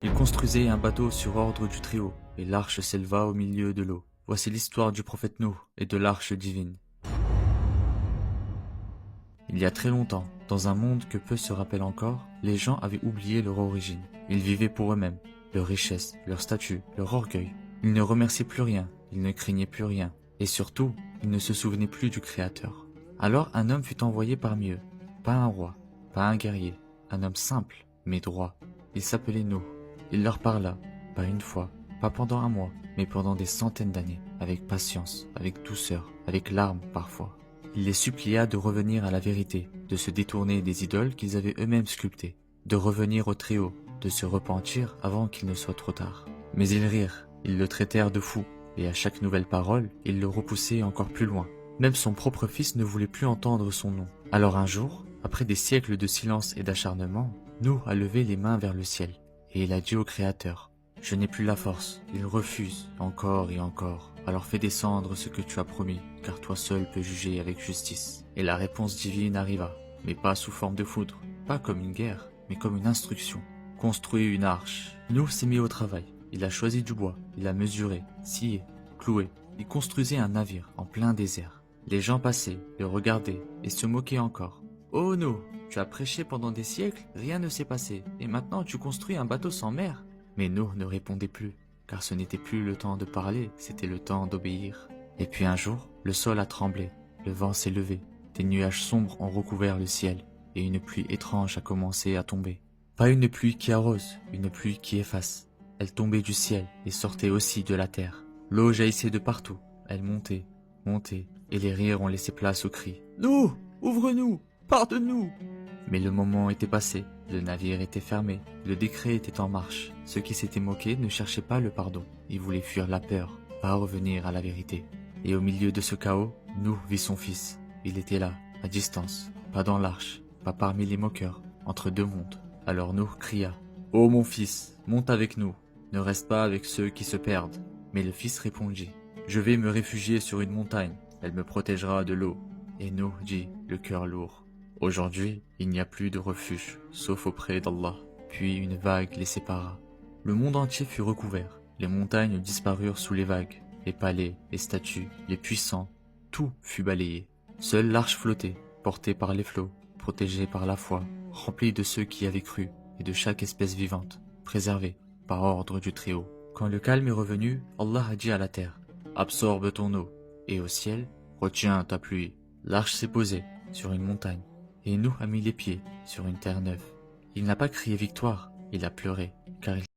Il construisait un bateau sur ordre du Très-Haut, et l'arche s'éleva au milieu de l'eau. Voici l'histoire du prophète Nouh et de l'arche divine. Il y a très longtemps, dans un monde que peu se rappellent encore, les gens avaient oublié leur origine. Ils vivaient pour eux-mêmes, leur richesse, leur statut, leur orgueil. Ils ne remerciaient plus rien, ils ne craignaient plus rien, et surtout, ils ne se souvenaient plus du Créateur. Alors un homme fut envoyé parmi eux, pas un roi, pas un guerrier, un homme simple, mais droit. Il s'appelait Nouh. Il leur parla, pas une fois, pas pendant un mois, mais pendant des centaines d'années, avec patience, avec douceur, avec larmes parfois. Il les supplia de revenir à la vérité, de se détourner des idoles qu'ils avaient eux-mêmes sculptées, de revenir au Très-Haut, de se repentir avant qu'il ne soit trop tard. Mais ils rirent, ils le traitèrent de fou, et à chaque nouvelle parole, ils le repoussaient encore plus loin. Même son propre fils ne voulait plus entendre son nom. Alors un jour, après des siècles de silence et d'acharnement, Nouh a levé les mains vers le ciel, et il a dit au Créateur, « Je n'ai plus la force, il refuse, encore et encore. Alors fais descendre ce que tu as promis, car toi seul peux juger avec justice. » Et la réponse divine arriva, mais pas sous forme de foudre, pas comme une guerre, mais comme une instruction. Construis une arche. Nouh s'est mis au travail. Il a choisi du bois, il a mesuré, scié, cloué. Il construisait un navire en plein désert. Les gens passaient, le regardaient et se moquaient encore. « Oh Nouh, tu as prêché pendant des siècles, rien ne s'est passé, et maintenant tu construis un bateau sans mer ?» Mais Nouh ne répondait plus, car ce n'était plus le temps de parler, c'était le temps d'obéir. Et puis un jour, le sol a tremblé, le vent s'est levé, des nuages sombres ont recouvert le ciel, et une pluie étrange a commencé à tomber. Pas une pluie qui arrose, une pluie qui efface. Elle tombait du ciel et sortait aussi de la terre. L'eau jaillissait de partout, elle montait, montait, et les rires ont laissé place aux cris. « Nouh, ouvre-nous, pardonne-nous !» Mais le moment était passé, le navire était fermé, le décret était en marche. Ceux qui s'étaient moqués ne cherchaient pas le pardon, ils voulaient fuir la peur, pas revenir à la vérité. Et au milieu de ce chaos, Nouh vit son fils. Il était là, à distance, pas dans l'arche, pas parmi les moqueurs, entre deux mondes. Alors Nouh cria, « Ô mon fils, monte avec nous, ne reste pas avec ceux qui se perdent. » Mais le fils répondit, « Je vais me réfugier sur une montagne, elle me protégera de l'eau. » Et Nouh dit, le cœur lourd, « Aujourd'hui, il n'y a plus de refuge, sauf auprès d'Allah. » Puis une vague les sépara. Le monde entier fut recouvert, les montagnes disparurent sous les vagues, les palais, les statues, les puissants, tout fut balayé. Seule l'arche flottait, portée par les flots, protégée par la foi, remplie de ceux qui avaient cru et de chaque espèce vivante, préservée par ordre du Très-Haut. Quand le calme est revenu, Allah a dit à la terre, « Absorbe ton eau » et au ciel, « Retiens ta pluie ». L'arche s'est posée sur une montagne et Nouh a mis les pieds sur une terre neuve. Il n'a pas crié victoire, il a pleuré, car il